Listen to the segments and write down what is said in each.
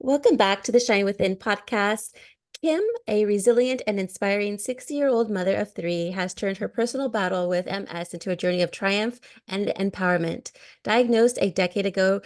Welcome back to the Shine Within podcast. Kim, a resilient and inspiring 60-year-old mother of three, has turned her personal battle with MS into a journey of triumph and empowerment. Diagnosed a decade ago,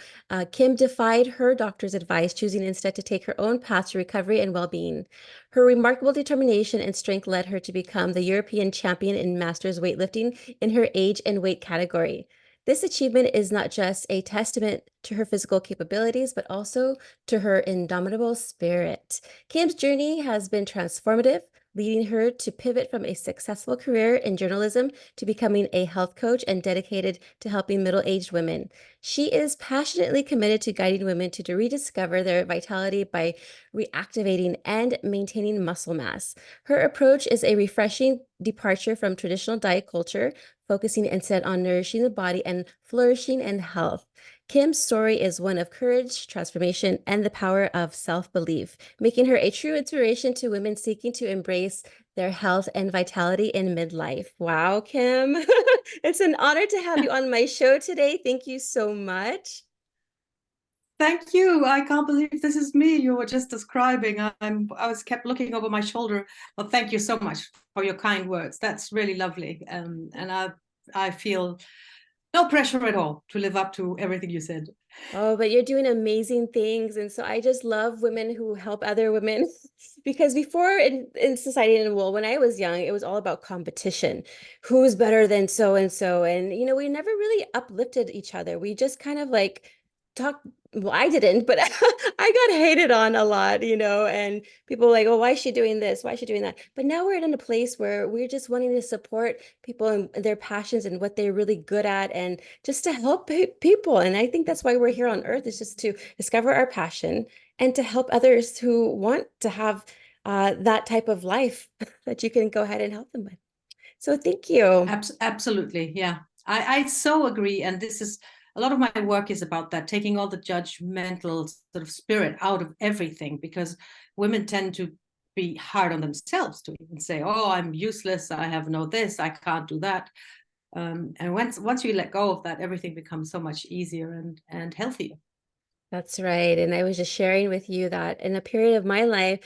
Kim defied her doctor's advice, choosing instead to take her own path to recovery and well-being. Her remarkable determination and strength led her to become the European champion in masters weightlifting in her age and weight category. This achievement is not just a testament to her physical capabilities, but also to her indomitable spirit. Kim's journey has been transformative, leading her to pivot from a successful career in journalism to becoming a health coach and dedicated to helping middle-aged women. She is passionately committed to guiding women to rediscover their vitality by reactivating and maintaining muscle mass. Her approach is a refreshing departure from traditional diet culture, focusing instead on nourishing the body and flourishing and health. Kim's story is one of courage, transformation, and the power of self-belief, making her a true inspiration to women seeking to embrace their health and vitality in midlife. Wow, Kim. It's an honor to have you on my show today. Thank you so much. Thank you. I can't believe this is me you were just describing. I was kept looking over my shoulder. Well, thank you so much for your kind words. That's really lovely. And I feel no pressure at all to live up to everything you said. Oh, but you're doing amazing things. And so I just love women who help other women because before in society and well, when I was young, it was all about competition. Who's better than so and so? And, we never really uplifted each other. We just kind of like talked. Well, I didn't, but I got hated on a lot, and people were like, oh, why is she doing this? Why is she doing that? But now we're in a place where we're just wanting to support people and their passions and what they're really good at. And just to help people. And I think that's why we're here on earth is just to discover our passion and to help others who want to have that type of life that you can go ahead and help them with. So thank you. Absolutely. Yeah. I so agree. And this is a lot of my work is about that, taking all the judgmental sort of spirit out of everything, because women tend to be hard on themselves to even say, oh, I'm useless. I have no this. I can't do that. And once you let go of that, everything becomes so much easier and healthier. That's right. And I was just sharing with you that in a period of my life,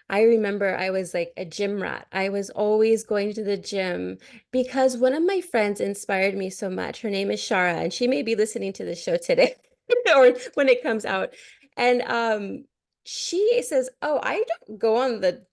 I remember I was like a gym rat. I was always going to the gym because one of my friends inspired me so much. Her name is Shara, and she may be listening to the show today or when it comes out. And she says, "Oh, I don't go on the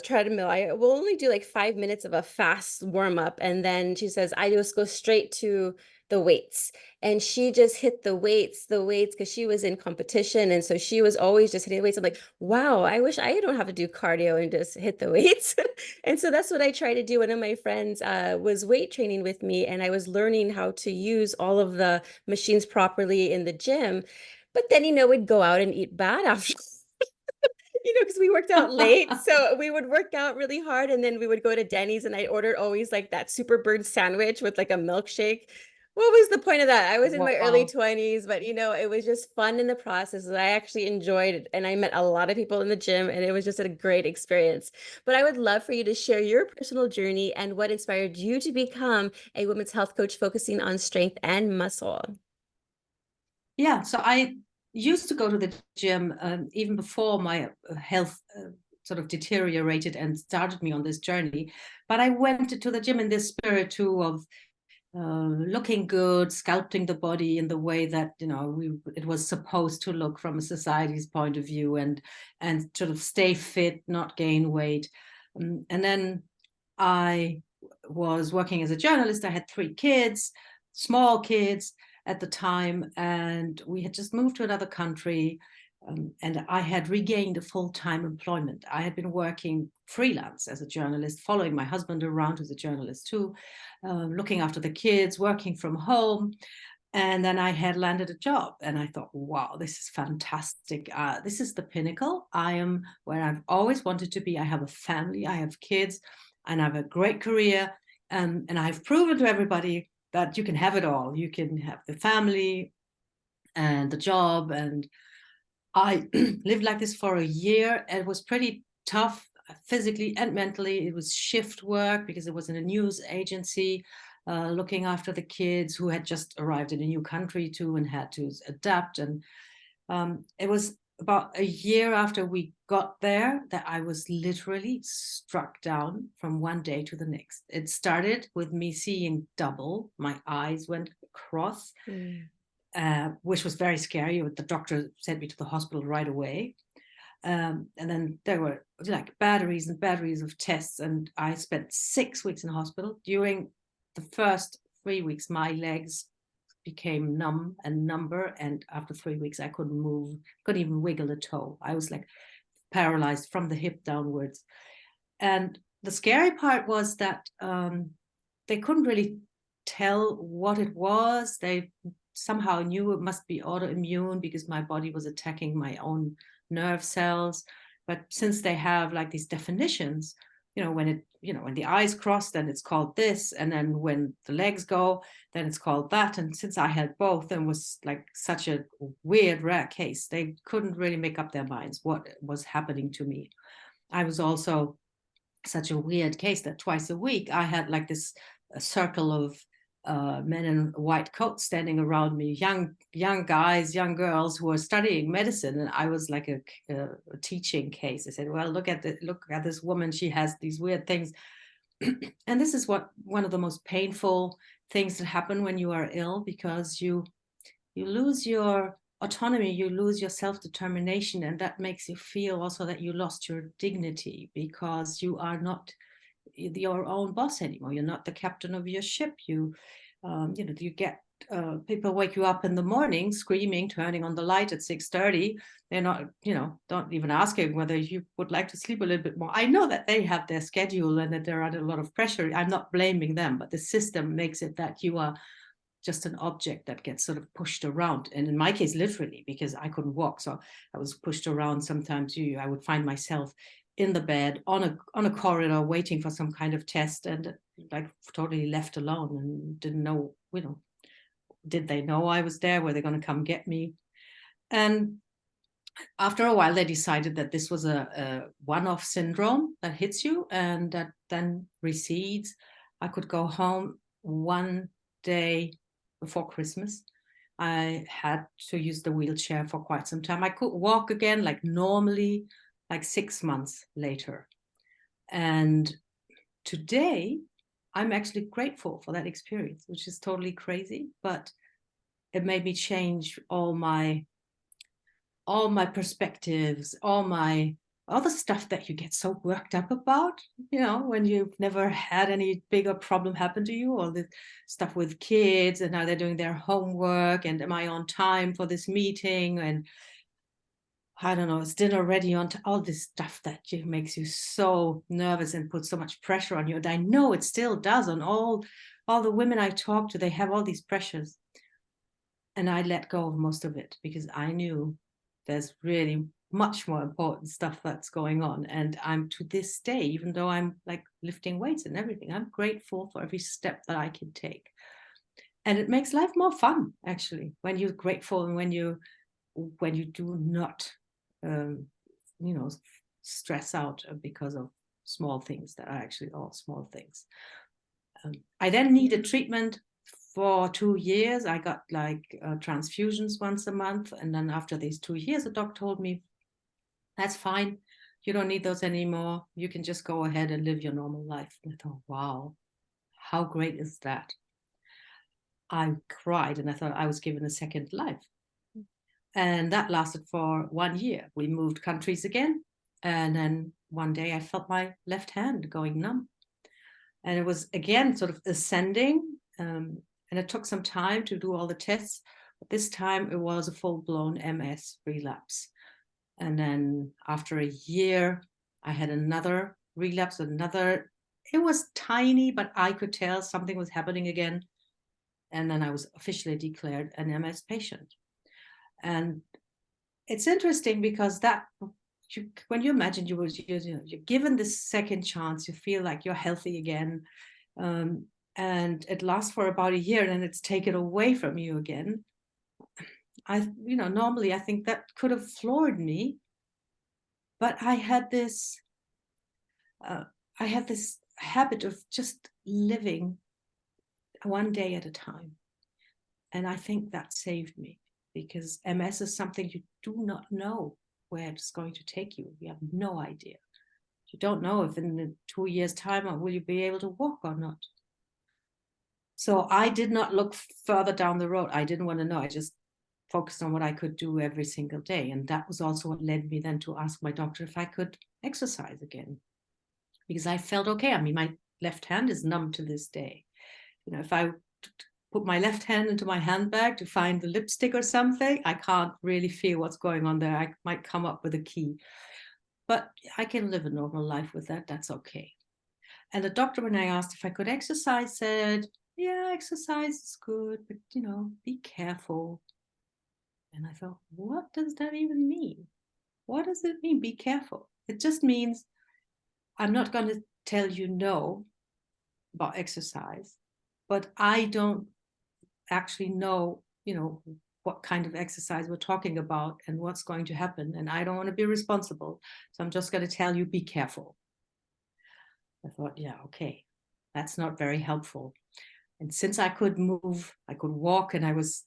treadmill. I will only do like 5 minutes of a fast warm up, and then she says I just go straight to the weights." And she just hit the weights because she was in competition. And so she was always just hitting the weights. I'm like, wow, I wish I don't have to do cardio and just hit the weights. And so that's what I try to do. One of my friends was weight training with me, and I was learning how to use all of the machines properly in the gym. But then, we'd go out and eat bad after. Because we worked out late. So we would work out really hard and then we would go to Denny's and I ordered always like that super bird sandwich with like a milkshake. What was the point of that? I was in my early Wow. 20s, but it was just fun in the process. And I actually enjoyed it. And I met a lot of people in the gym and it was just a great experience. But I would love for you to share your personal journey and what inspired you to become a women's health coach focusing on strength and muscle. Yeah. So I used to go to the gym even before my health sort of deteriorated and started me on this journey. But I went to the gym in this spirit too of looking good, sculpting the body in the way that it was supposed to look from a society's point of view, and sort of stay fit, not gain weight. And then I was working as a journalist. I had three kids, small kids at the time, and we had just moved to another country. And I had regained a full-time employment. I had been working freelance as a journalist, following my husband around, who's a journalist too, looking after the kids, working from home. And then I had landed a job and I thought, wow, this is fantastic. This is the pinnacle. I am where I've always wanted to be. I have a family, I have kids, and I have a great career. And I've proven to everybody that you can have it all. You can have the family and the job. And I lived like this for a year. It was pretty tough physically and mentally. It was shift work because it was in a news agency, looking after the kids who had just arrived in a new country too and had to adapt. And it was about a year after we got there that I was literally struck down from one day to the next. It started with me seeing double. My eyes went across, which was very scary. The doctor sent me to the hospital right away. And then there were like batteries and batteries of tests. And I spent 6 weeks in the hospital. During the first 3 weeks, my legs became numb and number. And after 3 weeks, I couldn't move, couldn't even wiggle a toe. I was like paralyzed from the hip downwards. And the scary part was that they couldn't really tell what it was. They somehow knew it must be autoimmune because my body was attacking my own nerve cells. But since they have like these definitions, when the eyes cross, then it's called this, and then when the legs go, then it's called that. And since I had both and was like such a weird, rare case, they couldn't really make up their minds what was happening to me. I was also such a weird case that twice a week I had like this circle of men in white coats standing around me, young guys, young girls who were studying medicine, and I was like a teaching case. I said, "Well, look at this woman. She has these weird things," and this is one of the most painful things that happen when you are ill, because you lose your autonomy, you lose your self-determination, and that makes you feel also that you lost your dignity, because you are not your own boss anymore. You're not the captain of your ship. You get people wake you up in the morning screaming, turning on the light at 6:30. They're not, don't even asking whether you would like to sleep a little bit more. I know that they have their schedule and that they're under a lot of pressure. I'm not blaming them, but the system makes it that you are just an object that gets sort of pushed around. And in my case, literally, because I couldn't walk. So I was pushed around. Sometimes I would find myself in the bed on a corridor waiting for some kind of test, and like totally left alone and didn't know, did they know I was there? Were they going to come get me? And after a while, they decided that this was a one-off syndrome that hits you and that then recedes. I could go home one day before Christmas. I had to use the wheelchair for quite some time. I could walk again like normally, like 6 months later. And today, I'm actually grateful for that experience, which is totally crazy, but it made me change all my perspectives, all the stuff that you get so worked up about, when you've never had any bigger problem happen to you, or the stuff with kids and how they're doing their homework, and am I on time for this meeting, and I don't know, is dinner ready on all this stuff that makes you so nervous and puts so much pressure on you. And I know it still does on all the women I talk to. They have all these pressures. And I let go of most of it because I knew there's really much more important stuff that's going on. And I'm, to this day, even though I'm like lifting weights and everything, I'm grateful for every step that I can take. And it makes life more fun, actually, when you're grateful and when you do not stress out because of small things that are actually all small things. I then needed treatment for 2 years. I got like transfusions once a month. And then after these 2 years, the doc told me, that's fine. You don't need those anymore. You can just go ahead and live your normal life. And I thought, wow, how great is that? I cried and I thought I was given a second life. And that lasted for 1 year. We moved countries again. And then one day I felt my left hand going numb. And it was again sort of ascending. And it took some time to do all the tests. But this time it was a full-blown MS relapse. And then after a year, I had another relapse, it was tiny, but I could tell something was happening again. And then I was officially declared an MS patient. And it's interesting because when you imagine you're given this second chance, you feel like you're healthy again, and it lasts for about a year, and then it's taken away from you again. Normally I think that could have floored me, but I had this habit of just living one day at a time, and I think that saved me. Because MS is something you do not know where it's going to take you. You have no idea. You don't know if in 2 years' time will you be able to walk or not. So I did not look further down the road. I didn't want to know. I just focused on what I could do every single day. And that was also what led me then to ask my doctor if I could exercise again, because I felt okay. I mean, my left hand is numb to this day. You know, if I put my left hand into my handbag to find the lipstick or something, I can't really feel what's going on there. I might come up with a key, but I can live a normal life with that. That's okay. And the doctor, when I asked if I could exercise, said, yeah, exercise is good, but, you know, be careful. And I thought, what does that even mean? What does it mean, be careful? It just means I'm not going to tell you no about exercise, but I don't actually know, you know, what kind of exercise we're talking about and what's going to happen. And I don't want to be responsible. So I'm just going to tell you, be careful. I thought, yeah, okay, that's not very helpful. And since I could move, I could walk, and I was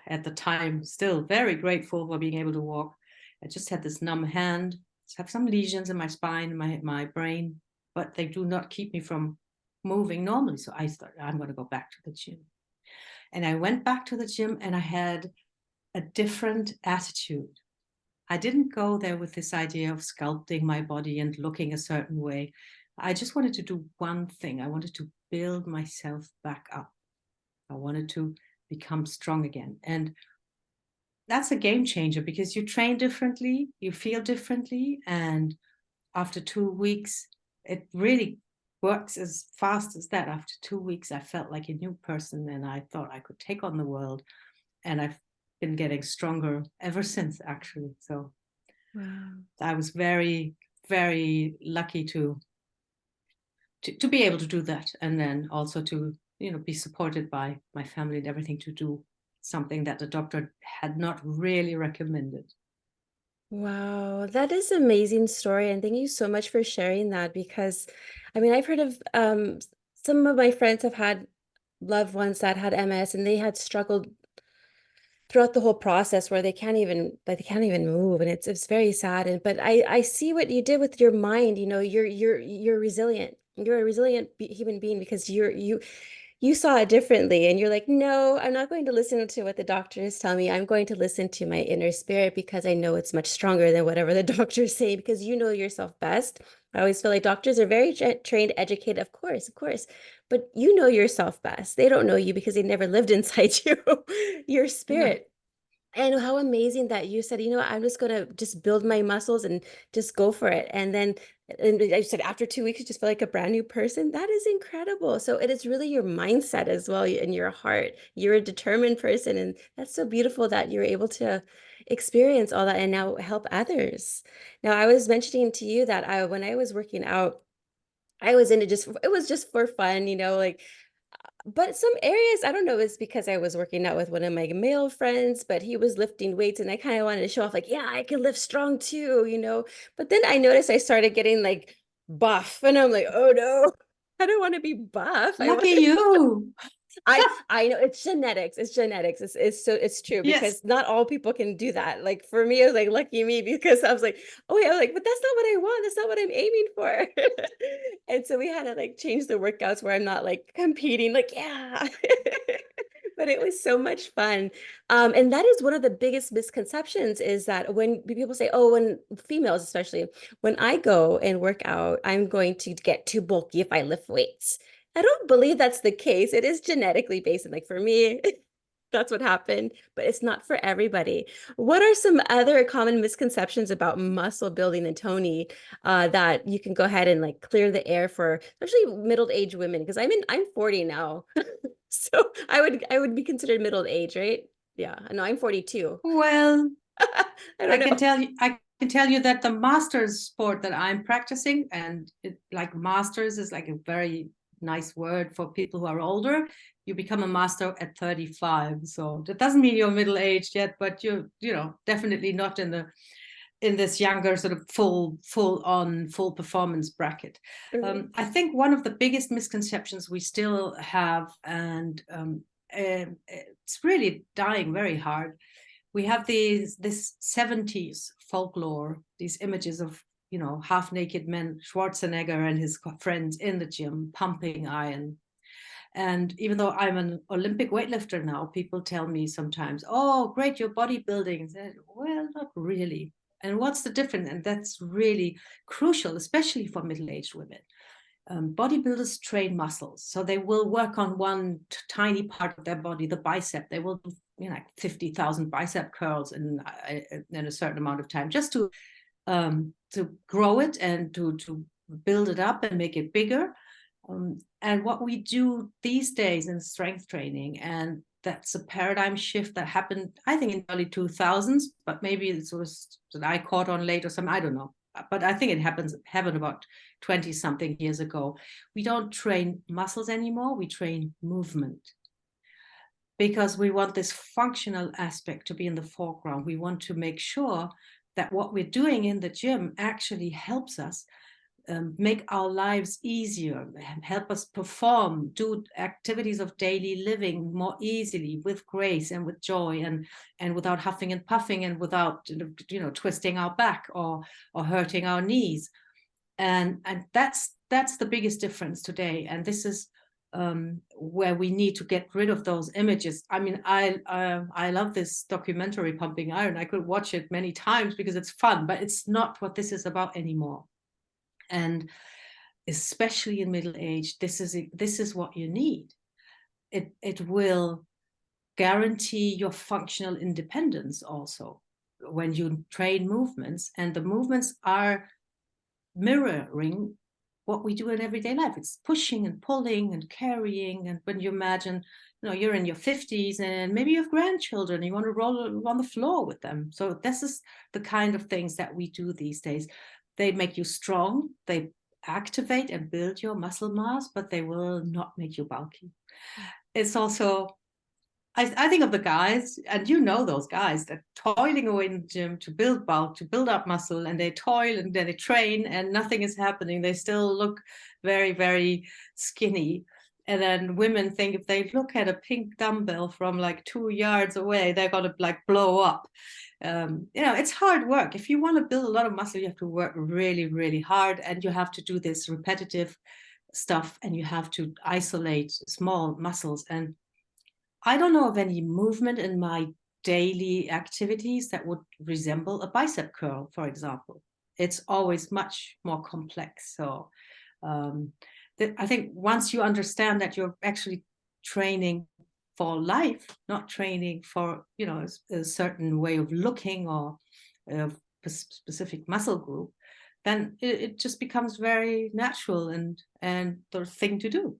at the time still very grateful for being able to walk. I just had this numb hand. I have some lesions in my spine, my brain, but they do not keep me from moving normally. So I thought, I'm going to go back to the gym. And I went back to the gym, and I had a different attitude. I didn't go there with this idea of sculpting my body and looking a certain way. I just wanted to do one thing. I wanted to build myself back up. I wanted to become strong again. And that's a game changer, because you train differently, you feel differently. And after 2 weeks, it really works as fast as that. After 2 weeks, I felt like a new person, and I thought I could take on the world. And I've been getting stronger ever since, actually. So Wow. I was very, very lucky to be able to do that, and then also to, you know, be supported by my family and everything, to do something that the doctor had not really recommended. Wow, that is an amazing story, and thank you so much for sharing that because I mean, I've heard of some of my friends have had loved ones that had MS and they had struggled throughout the whole process where they can't even move, and it's very sad. And but I see what you did with your mind. You know, you're resilient. You're a resilient human being because you saw it differently, and you're like, no, I'm not going to listen to what the doctors tell me. I'm going to listen to my inner spirit because I know it's much stronger than whatever the doctors say, because you know yourself best. I always feel like doctors are very trained, educated, of course, but you know yourself best. They don't know you because they never lived inside you, your Yeah. spirit. And how amazing that you said, you know, I'm just gonna just build my muscles and just go for it. And I said, after 2 weeks, you just feel like a brand new person. That is incredible. So it is really your mindset as well and your heart. You're a determined person. And that's so beautiful that you're able to experience all that and now help others. Now, I was mentioning to you that when I was working out, I was into just, it was just for fun, you know, like but some areas, I don't know, it's because I was working out with one of my male friends, but he was lifting weights and I kind of wanted to show off, like, yeah, I can lift strong too, you know. But then I noticed I started getting like buff, and I'm like, oh no, I don't want to be buff. I want Lucky you. I know it's genetics. It's genetics. It's true Yes. because not all people can do that. Like for me, it was like lucky me because I was like, oh wait, I was like, but that's not what I want. That's not what I'm aiming for. And so we had to like change the workouts where I'm not like competing, like, yeah. But it was so much fun. And that is one of the biggest misconceptions is that when people say, oh, when females, especially, when I go and work out, I'm going to get too bulky if I lift weights. I don't believe that's the case. It is genetically based. And like for me, that's what happened, but it's not for everybody. What are some other common misconceptions about muscle building and toning that you can go ahead and like clear the air for, especially middle-aged women? Because I'm 40 now. So I would be considered middle age, right? Yeah. No, I'm 42. Well, I I don't can know. tell you, I can tell you that the masters sport that I'm practicing, and like masters is like a very nice word for people who are older. You become a master at 35, so that doesn't mean you're middle aged yet, but you're, you know, definitely not in this younger sort of full performance bracket. Right. I think one of the biggest misconceptions we still have, and it's really dying very hard, we have this 70s folklore, these images of, half naked men, Schwarzenegger and his friends in the gym pumping iron. And even though I'm an Olympic weightlifter now, people tell me sometimes, "Oh, great, you're bodybuilding." I said, well, not really. And what's the difference? And that's really crucial, especially for middle-aged women. Bodybuilders train muscles, so they will work on one tiny part of their body, the bicep. They will do, like 50,000 bicep curls in a certain amount of time, just to grow it and to build it up and make it bigger. And what we do these days in strength training, and that's a paradigm shift that happened, I think, in the early 2000s, but maybe it was that I caught on late or something, I don't know. But I think it happened about 20 something years ago. We don't train muscles anymore, we train movement. Because we want this functional aspect to be in the foreground. We want to make sure that what we're doing in the gym actually helps us make our lives easier, help us perform, do activities of daily living more easily, with grace and with joy, and without huffing and puffing, and without twisting our back or hurting our knees. And that's the biggest difference today. And this is where we need to get rid of those images. I mean, I love this documentary, Pumping Iron. I could watch it many times because it's fun, but it's not what this is about anymore. And especially in middle age, this is what you need. It will guarantee your functional independence also when you train movements, and the movements are mirroring what we do in everyday life. It's pushing and pulling and carrying. And when you imagine, you're in your 50s and maybe you have grandchildren, you want to roll on the floor with them. So this is the kind of things that we do these days. They make you strong, they activate and build your muscle mass, but they will not make you bulky. It's also, I think of the guys, and those guys that toiling away in the gym to build bulk, to build up muscle, and they toil and then they train and nothing is happening. They still look very, very skinny. And then women think if they look at a pink dumbbell from like 2 yards away, they're going to like blow up. It's hard work. If you want to build a lot of muscle, you have to work really, really hard, and you have to do this repetitive stuff, and you have to isolate small muscles. And I don't know of any movement in my daily activities that would resemble a bicep curl, for example. It's always much more complex. So I think once you understand that you're actually training for life, not training for a certain way of looking or a specific muscle group, then it just becomes very natural and the thing to do.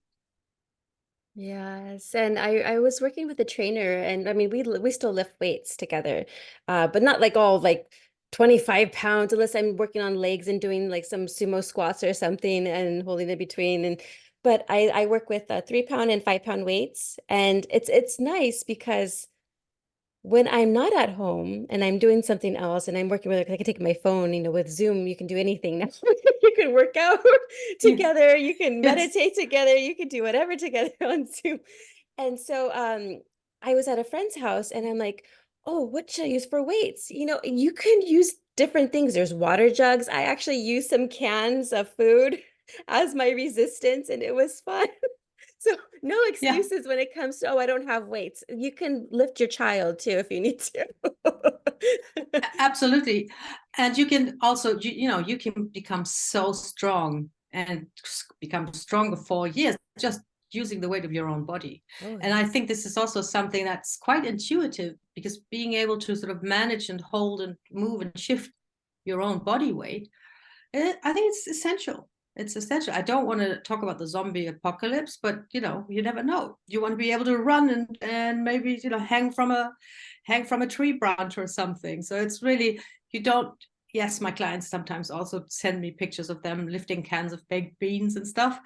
Yes, and I was working with a trainer, and I mean we still lift weights together, but not like all like 25 pounds unless I'm working on legs and doing like some sumo squats or something and holding in between. And but I work with 3 pound and 5 pound weights, and it's nice because when I'm not at home and I'm doing something else and I'm working with, I can take my phone, with Zoom, you can do anything now. You can work out Yeah. together, you can Yes. meditate together, you can do whatever together on Zoom. And so I was at a friend's house and I'm like, oh, what should I use for weights? You can use different things. There's water jugs. I actually used some cans of food as my resistance, and it was fun. So no Yeah. excuses when it comes to, oh, I don't have weights. You can lift your child too if you need to. Absolutely. And you can also, you can become so strong and become stronger for years just using the weight of your own body. Oh, And I yes. think this is also something that's quite intuitive, because being able to sort of manage and hold and move and shift your own body weight, I think it's essential. It's essential. I don't want to talk about the zombie apocalypse, but you never know. You want to be able to run and maybe hang from a tree branch or something. So it's really, you don't. Yes, my clients sometimes also send me pictures of them lifting cans of baked beans and stuff.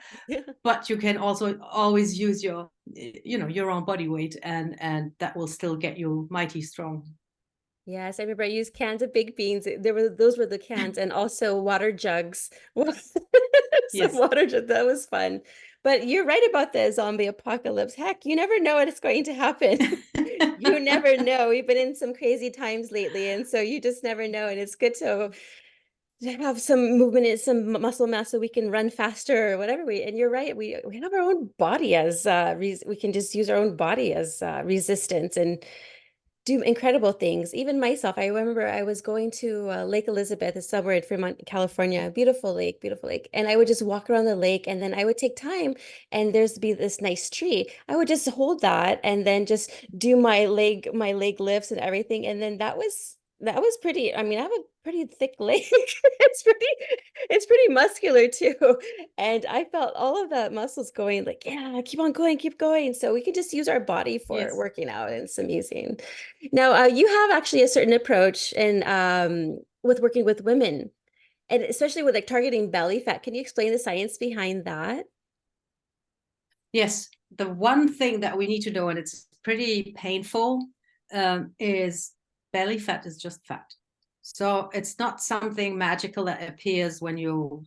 But you can also always use your own body weight, and that will still get you mighty strong. Yes, I remember I used cans of baked beans. Those were the cans, and also water jugs. Some Yes. water jugs. That was fun. But you're right about the zombie apocalypse. Heck, you never know what is going to happen. You never know. We've been in some crazy times lately, and so you just never know. And it's good to have some movement and some muscle mass so we can run faster or whatever we. And you're right, we have our own body as we can just use our own body as resistance and do incredible things. Even myself, I remember I was going to Lake Elizabeth, it's somewhere in Fremont, California, beautiful lake, beautiful lake. And I would just walk around the lake and then I would take time and there's be this nice tree. I would just hold that and then just do my leg lifts and everything. And then that was pretty, I mean, I have a pretty thick leg. It's pretty muscular too. And I felt all of that muscles going like, yeah, keep on going, keep going. So we can just use our body for Yes. working out. And it's amazing. Now, you have actually a certain approach in with working with women, and especially with like targeting belly fat. Can you explain the science behind that? Yes. The one thing that we need to know, and it's pretty painful, is belly fat is just fat. So it's not something magical that appears when you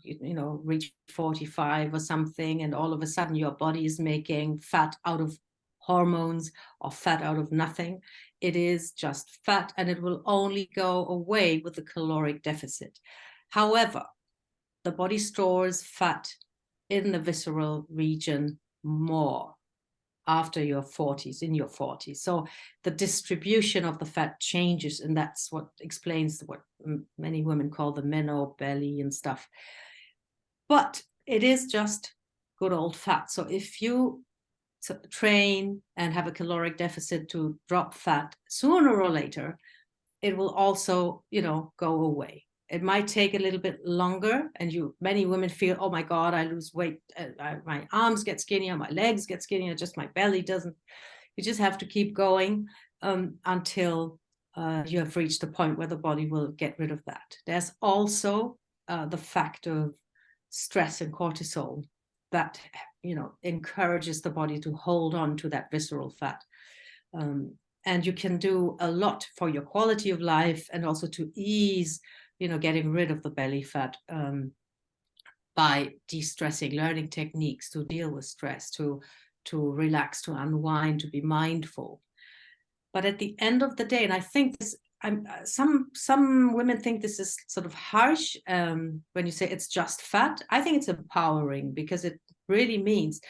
reach 45 or something, and all of a sudden your body is making fat out of hormones or fat out of nothing. It is just fat, and it will only go away with the caloric deficit. However, the body stores fat in the visceral region more after your 40s, in your 40s. So the distribution of the fat changes, and that's what explains what many women call the menopause belly and stuff. But it is just good old fat. So if you train and have a caloric deficit to drop fat, sooner or later, it will also, go away. It might take a little bit longer, and many women feel, oh my God, I lose weight, my arms get skinnier, my legs get skinnier, just my belly doesn't. You just have to keep going until you have reached the point where the body will get rid of that. There's also the fact of stress and cortisol that encourages the body to hold on to that visceral fat. And you can do a lot for your quality of life and also to ease, getting rid of the belly fat by de-stressing, learning techniques to deal with stress, to relax, to unwind, to be mindful. But at the end of the day, and I think this, some women think this is sort of harsh when you say it's just fat. I think it's empowering, because it really means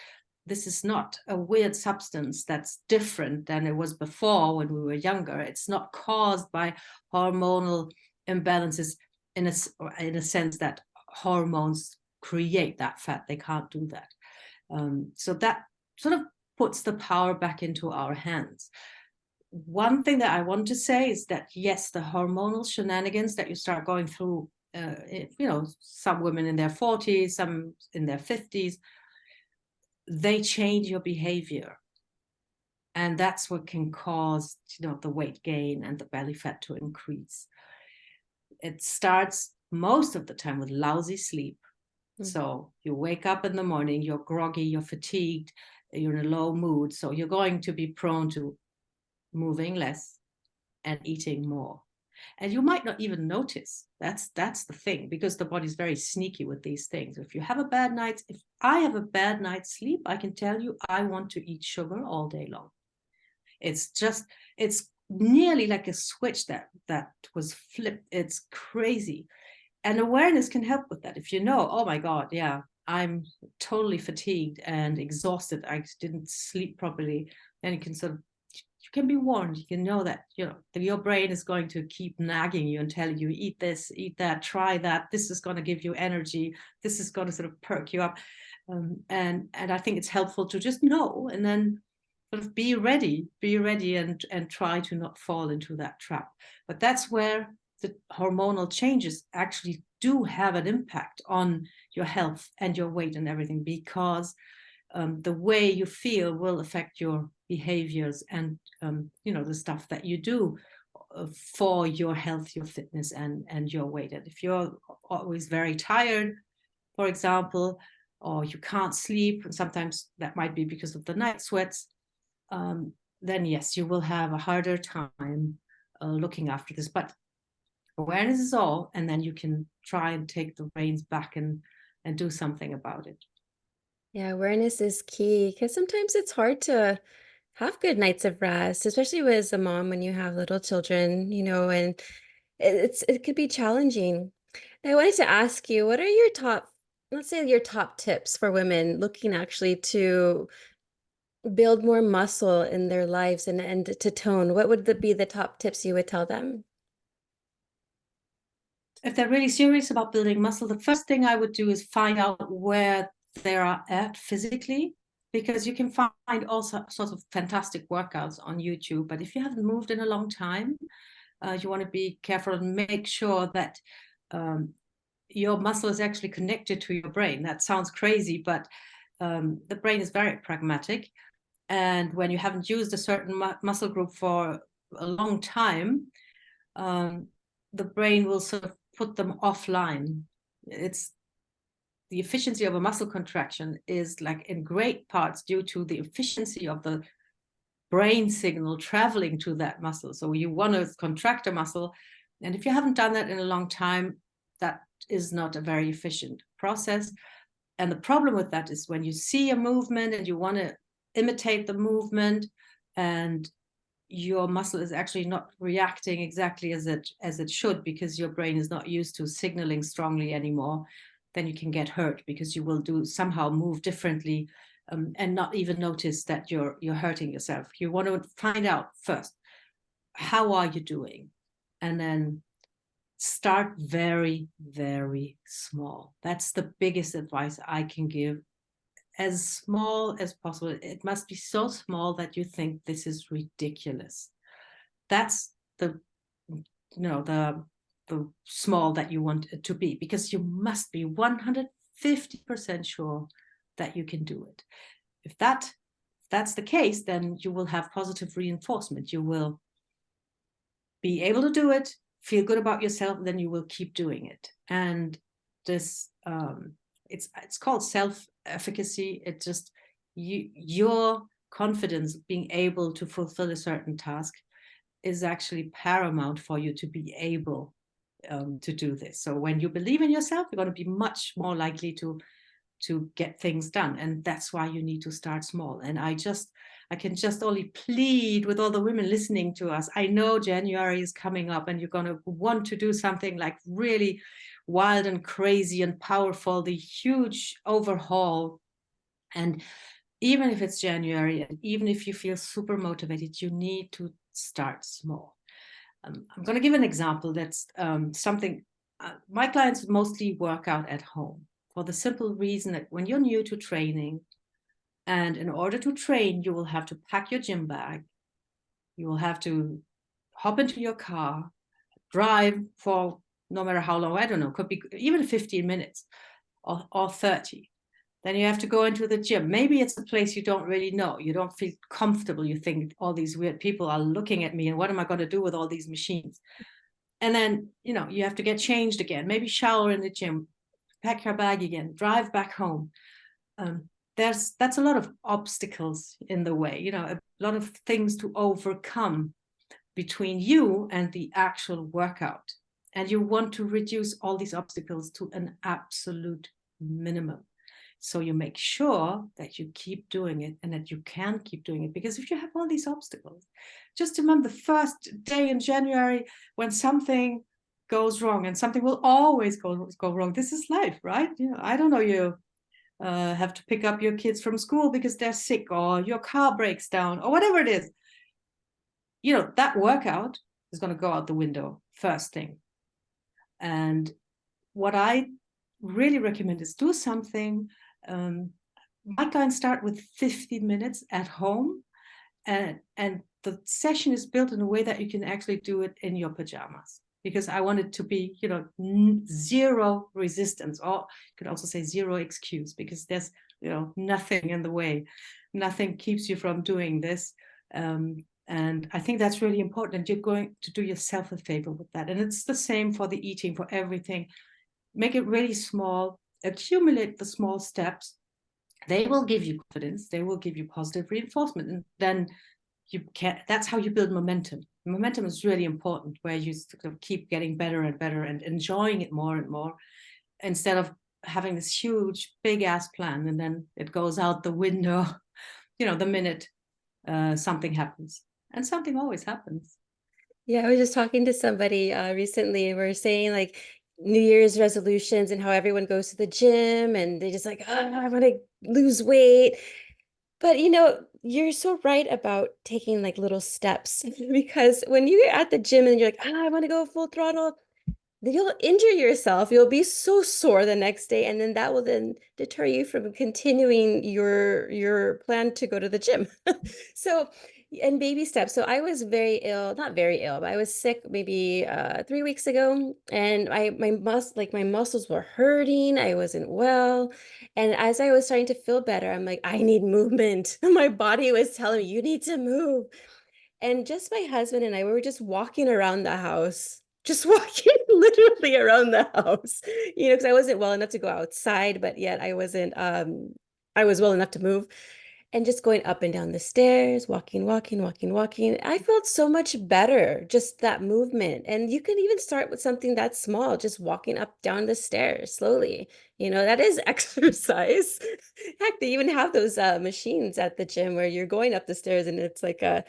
this is not a weird substance that's different than it was before when we were younger. It's not caused by hormonal imbalances in a sense that hormones create that fat. They can't do that. So that sort of puts the power back into our hands. One thing that I want to say is that, yes, the hormonal shenanigans that you start going through, some women in their 40s, some in their 50s, they change your behavior. And that's what can cause, the weight gain and the belly fat to increase. It starts most of the time with lousy sleep. So you wake up in the morning, you're groggy, you're fatigued, you're in a low mood. So you're going to be prone to moving less and eating more. And you might not even notice. That's the thing, because the body's very sneaky with these things. If I have a bad night's sleep, I can tell you I want to eat sugar all day long. It's nearly like a switch that was flipped. It's crazy. And awareness can help with that. If you know, oh my God, yeah, I'm totally fatigued and exhausted, I didn't sleep properly, then you can be warned. You can know that your brain is going to keep nagging you and telling you, eat this, eat that, try that, this is going to give you energy, this is going to sort of perk you up. And I think it's helpful to just know, and then sort of be ready and try to not fall into that trap. But that's where the hormonal changes actually do have an impact on your health and your weight and everything, because the way you feel will affect your behaviors and the stuff that you do for your health, your fitness, and your weight. And if you're always very tired, for example, or you can't sleep, and sometimes that might be because of the night sweats, then yes, you will have a harder time looking after this. But awareness is all, and then you can try and take the reins back and do something about it. Yeah, awareness is key because sometimes it's hard to have good nights of rest, especially as a mom when you have little children, and it could be challenging. I wanted to ask you, what are your top, let's say your top tips for women looking actually to build more muscle in their lives and to tone? What would be the top tips you would tell them? If they're really serious about building muscle, the first thing I would do is find out where they are at physically, because you can find all sorts of fantastic workouts on YouTube. But if you haven't moved in a long time, you want to be careful and make sure that your muscle is actually connected to your brain. That sounds crazy, but the brain is very pragmatic. And when you haven't used a certain muscle group for a long time, the brain will sort of put them offline. It's the efficiency of a muscle contraction is like in great parts due to the efficiency of the brain signal traveling to that muscle. So you want to contract a muscle, and if you haven't done that in a long time, that is not a very efficient process. And the problem with that is when you see a movement and you want to imitate the movement, and your muscle is actually not reacting exactly as it should, because your brain is not used to signaling strongly anymore, then you can get hurt because you will somehow move differently, and not even notice that you're hurting yourself. You want to find out first, how are you doing? And then start very, very small. That's the biggest advice I can give. As small as possible. It must be so small that you think this is ridiculous. That's the the small that you want it to be, because you must be 150% sure that you can do it. If that's the case, then you will have positive reinforcement. You will be able to do it, feel good about yourself, then you will keep doing it. And this it's called self-efficacy. It just your confidence being able to fulfill a certain task is actually paramount for you to be able to do this. So when you believe in yourself, you're going to be much more likely to get things done. And that's why you need to start small. And I can just only plead with all the women listening to us. I know January is coming up and you're going to want to do something like really wild and crazy and powerful, the huge overhaul. And even if it's January, and even if you feel super motivated, you need to start small. I'm going to give an example that's something my clients mostly work out at home, for the simple reason that when you're new to training, and in order to train, you will have to pack your gym bag, you will have to hop into your car, drive for no matter how long, I don't know, could be even 15 minutes or 30. Then you have to go into the gym. Maybe it's a place you don't really know. You don't feel comfortable. You think all these weird people are looking at me and what am I going to do with all these machines? And then, you have to get changed again, maybe shower in the gym, pack your bag again, drive back home. That's a lot of obstacles in the way, a lot of things to overcome between you and the actual workout. And you want to reduce all these obstacles to an absolute minimum. So you make sure that you keep doing it and that you can keep doing it. Because if you have all these obstacles, just remember the first day in January when something goes wrong, and something will always go wrong. This is life, right? I don't know, you have to pick up your kids from school because they're sick, or your car breaks down, or whatever it is. That workout is going to go out the window first thing. And what I really recommend is do something. My clients start with 50 minutes at home, and the session is built in a way that you can actually do it in your pajamas, because I want it to be, zero resistance, or you could also say zero excuse, because there's, nothing in the way, nothing keeps you from doing this. And I think that's really important, and you're going to do yourself a favor with that. And it's the same for the eating, for everything. Make it really small, accumulate the small steps. They will give you confidence, they will give you positive reinforcement, and then that's how you build momentum. Momentum is really important, where you sort of keep getting better and better and enjoying it more and more, instead of having this huge big ass plan and then it goes out the window the minute something happens. And something always happens. Yeah, I was just talking to somebody recently. We are saying like New Year's resolutions and how everyone goes to the gym and they just like, oh, I want to lose weight. But you're so right about taking like little steps because when you're at the gym and you're like, I want to go full throttle, then you'll injure yourself. You'll be so sore the next day, and then that will then deter you from continuing your plan to go to the gym. So, and baby steps. So I was very ill, not very ill, but I was sick maybe 3 weeks ago, and my muscles were hurting. I wasn't well, and as I was starting to feel better, I'm like, I need movement. My body was telling me you need to move. And just my husband and I, we were just walking around the house, just walking literally around the house, because I wasn't well enough to go outside, but yet I was well enough to move. And just going up and down the stairs, walking, walking, walking, walking. I felt so much better, just that movement. And you can even start with something that small, just walking up, down the stairs slowly. That is exercise. Heck, they even have those machines at the gym where you're going up the stairs and it's like I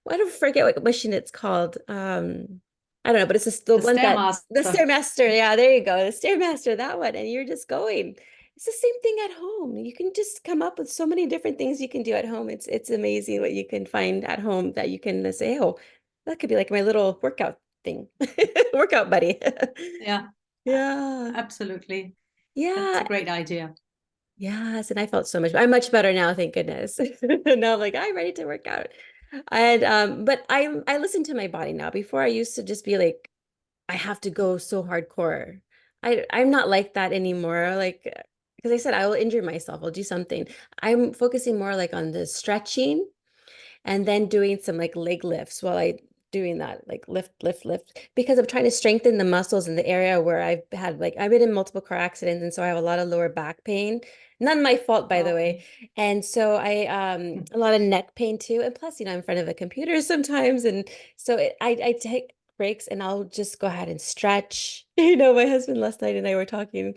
don't forget what machine it's called. I don't know, but it's just the The one that the Stairmaster. Stairmaster. Yeah, there you go. The Stairmaster, that one. And you're just going. It's the same thing at home. You can just come up with so many different things you can do at home. It's amazing what you can find at home that you can say, oh, that could be like my little workout thing. Workout buddy. Yeah, Yeah. absolutely. That's a Yeah. great idea. Yes, and I felt so much. I'm much better now, thank goodness. Now I'm like, I'm ready to work out. And but I listen to my body now. Before I used to just be like, I have to go so hardcore. I'm not like that anymore. Like, because I said I will injure myself. I'll do something. I'm focusing more like on the stretching and then doing some like leg lifts while I doing that, like lift, because I'm trying to strengthen the muscles in the area where I've been in multiple car accidents, and so I have a lot of lower back pain. None my fault, by the Oh, way. And so I a lot of neck pain too. And plus, I'm in front of a computer sometimes, and so I take breaks and I'll just go ahead and stretch. My husband last night and I were talking.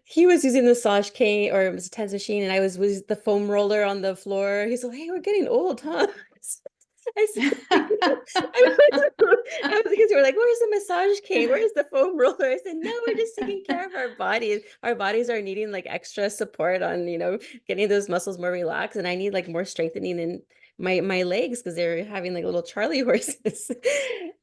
He was using the massage cane or it was a TENS machine, and I was the foam roller on the floor. He's like, "Hey, we're getting old, huh?" I said, I was because you were like, "Where's the massage cane? Where's the foam roller?" I said, "No, we're just taking care of our bodies. Our bodies are needing like extra support on, getting those muscles more relaxed, and I need like more strengthening in my legs because they're having like little Charlie horses."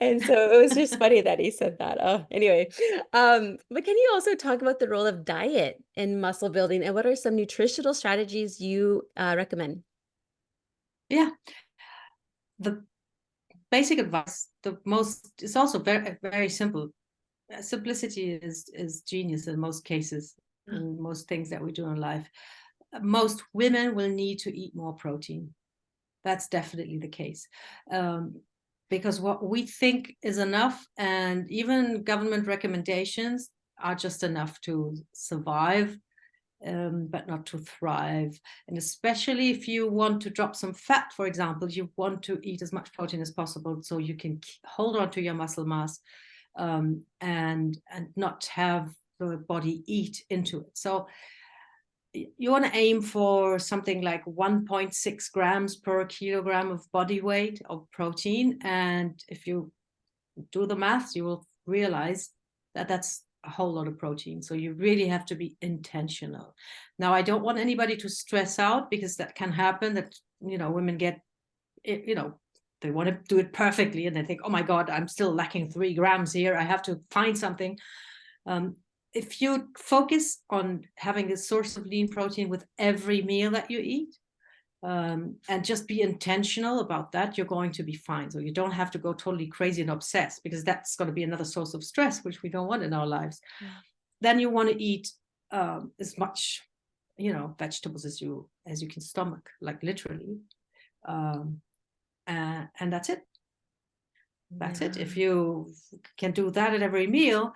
And so it was just funny that he said that. Oh, anyway, but can you also talk about the role of diet in muscle building, and what are some nutritional strategies you recommend? Yeah, the basic advice, it's also very, very simple. Simplicity is genius in most cases, in most things that we do in life. Most women will need to eat more protein. That's definitely the case. Because what we think is enough, and even government recommendations are just enough to survive, but not to thrive. And especially if you want to drop some fat, for example, you want to eat as much protein as possible so you can hold on to your muscle mass, and not have the body eat into it. So you want to aim for something like 1.6 grams per kilogram of body weight of protein. And if you do the maths, you will realize that that's a whole lot of protein. So you really have to be intentional. Now, I don't want anybody to stress out, because that can happen, that, women get, they want to do it perfectly and they think, oh my God, I'm still lacking 3 grams here. I have to find something. If you focus on having a source of lean protein with every meal that you eat, and just be intentional about that, you're going to be fine. So you don't have to go totally crazy and obsessed, because that's going to be another source of stress, which we don't want in our lives. Yeah. Then you want to eat as much, vegetables as you can stomach, like literally, and that's it. That's it. If you can do that at every meal,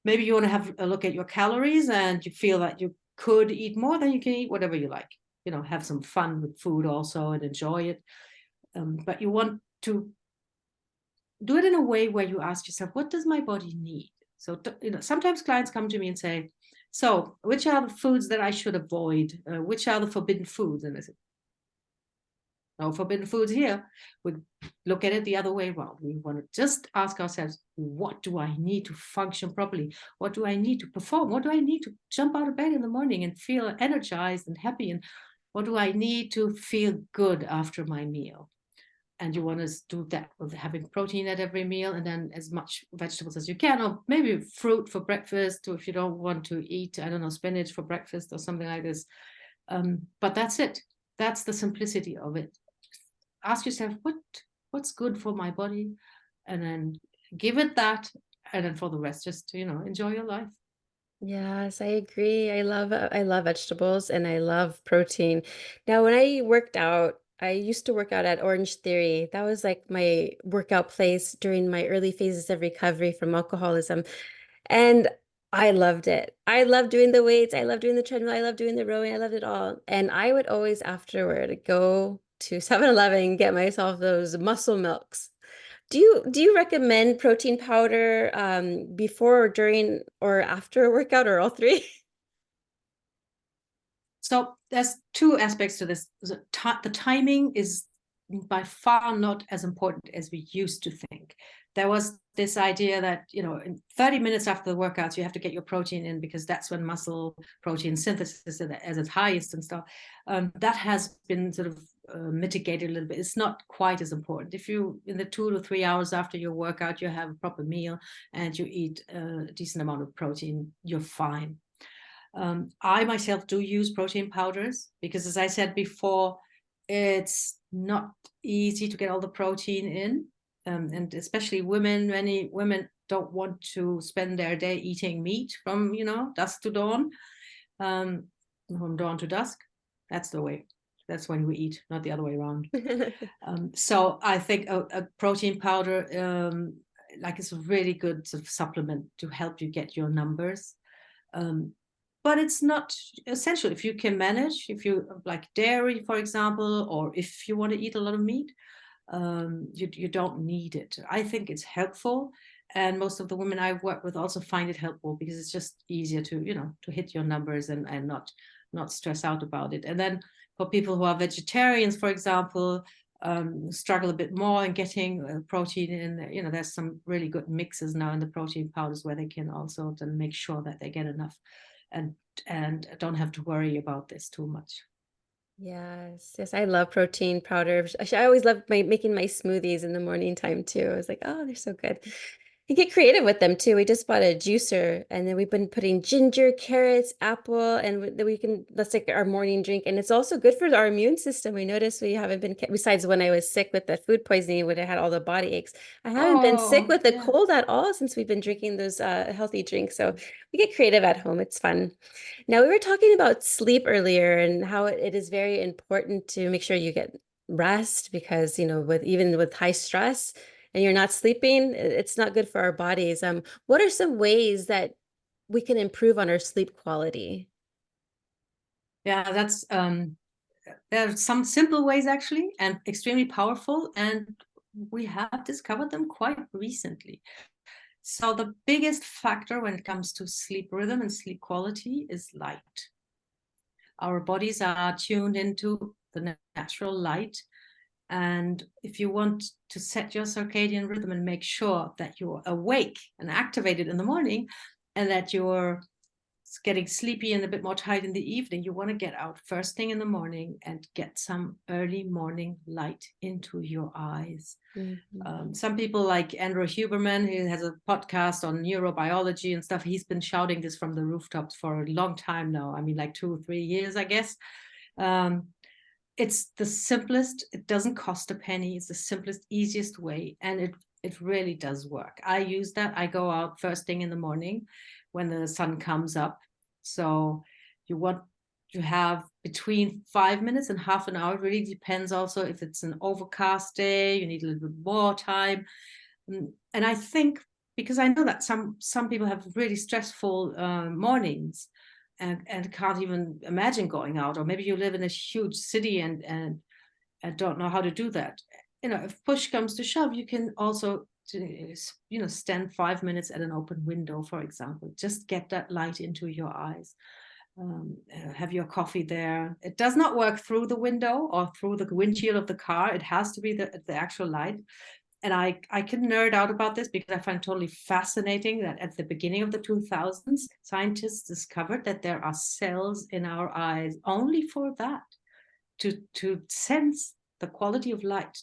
maybe you want to have a look at your calories and you feel that you could eat more, then you can eat whatever you like. Have some fun with food also and enjoy it. But you want to do it in a way where you ask yourself, what does my body need? So, sometimes clients come to me and say, so which are the foods that I should avoid? Which are the forbidden foods? And I say, no forbidden foods here. We look at it the other way around. We want to just ask ourselves, what do I need to function properly? What do I need to perform? What do I need to jump out of bed in the morning and feel energized and happy? And what do I need to feel good after my meal? And you want to do that with having protein at every meal, and then as much vegetables as you can, or maybe fruit for breakfast, or if you don't want to eat, I don't know, spinach for breakfast or something like this. But that's it. That's the simplicity of it. Ask yourself, what's good for my body, and then give it that, and then for the rest, just enjoy your life. Yes, I agree. I love vegetables and I love protein. Now, when I worked out, I used to work out at Orange Theory. That was like my workout place during my early phases of recovery from alcoholism. And I loved it. I loved doing the weights. I loved doing the treadmill. I loved doing the rowing. I loved it all. And I would always afterward go to 7-Eleven and get myself those muscle milks. Do you recommend protein powder before or during or after a workout or all three? So there's two aspects to this. The timing is by far not as important as we used to think. There was this idea that, in 30 minutes after the workouts, you have to get your protein in because that's when muscle protein synthesis is at its highest and stuff. That has been sort of mitigated a little bit. It's not quite as important. If you, in the 2 to 3 hours after your workout, you have a proper meal and you eat a decent amount of protein, you're fine. I myself do use protein powders because, as I said before, it's not easy to get all the protein in. And especially women, many women don't want to spend their day eating meat from, dusk to dawn, from dawn to dusk. That's the way. That's when we eat, not the other way around. So I think a protein powder, is a really good sort of supplement to help you get your numbers. But it's not essential. If you can manage, if you like dairy, for example, or if you want to eat a lot of meat, you don't need it. I think it's helpful, and most of the women I work with also find it helpful because it's just easier to hit your numbers and not stress out about it. And then for people who are vegetarians, for example, struggle a bit more in getting protein in. There's some really good mixes now in the protein powders where they can also then make sure that they get enough and don't have to worry about this too much. Yes, yes, I love protein powder. Actually, I always love making my smoothies in the morning time too. I was like, oh, they're so good. You get creative with them too. We just bought a juicer and then we've been putting ginger, carrots, apple, and then that's like our morning drink. And it's also good for our immune system. We noticed we haven't been, besides when I was sick with the food poisoning, when I had all the body aches, I haven't been sick Oh, with the yeah. cold at all since we've been drinking those healthy drinks. So we get creative at home. It's fun. Now, we were talking about sleep earlier and how it is very important to make sure you get rest because, even with high stress and you're not sleeping, it's not good for our bodies. What are some ways that we can improve on our sleep quality? Yeah, there are some simple ways actually, and extremely powerful, and we have discovered them quite recently. So the biggest factor when it comes to sleep rhythm and sleep quality is light. Our bodies are tuned into the natural light. And if you want to set your circadian rhythm and make sure that you're awake and activated in the morning and that you're getting sleepy and a bit more tired in the evening, you want to get out first thing in the morning and get some early morning light into your eyes. Some people like Andrew Huberman, who has a podcast on neurobiology and stuff, he's been shouting this from the rooftops for a long time now. I mean, like 2 or 3 years, I guess. It's the simplest. It doesn't cost a penny. It's the simplest, easiest way, and it really does work. I use that. I go out first thing in the morning when the sun comes up. So you want to have between 5 minutes and half an hour. It really depends also if it's an overcast day, you need a little bit more time. And I think, because I know that some people have really stressful mornings and can't even imagine going out, or maybe you live in a huge city and don't know how to do that. If push comes to shove, you can also stand 5 minutes at an open window, for example. Just get that light into your eyes. have your coffee there. It does not work through the window or through the windshield of the car. It has to be the actual light. And I can nerd out about this because I find it totally fascinating that at the beginning of the 2000s, scientists discovered that there are cells in our eyes only for that, to sense the quality of light.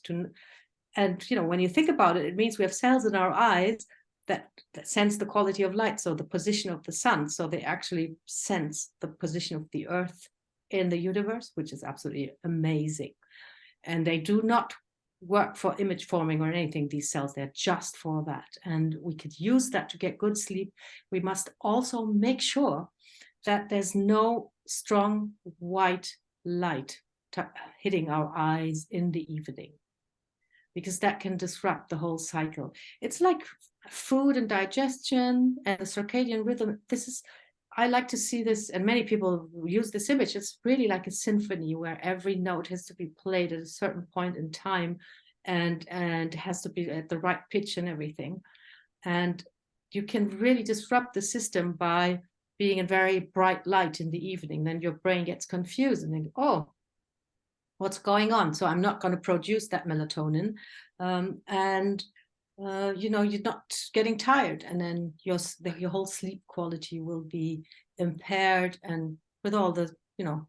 And when you think about it, it means we have cells in our eyes that sense the quality of light, so the position of the sun. So they actually sense the position of the Earth in the universe, which is absolutely amazing. And they do not work for image forming or anything, these cells. They're just for that. And we could use that to get good sleep. We must also make sure that there's no strong white light hitting our eyes in the evening, because that can disrupt the whole cycle. It's like food and digestion and the circadian rhythm. I like to see this, and many people use this image. It's really like a symphony where every note has to be played at a certain point in time, and has to be at the right pitch and everything. And you can really disrupt the system by being in very bright light in the evening. Then your brain gets confused and think, oh, what's going on? So I'm not going to produce that melatonin. You're not getting tired, and then your whole sleep quality will be impaired, and with all the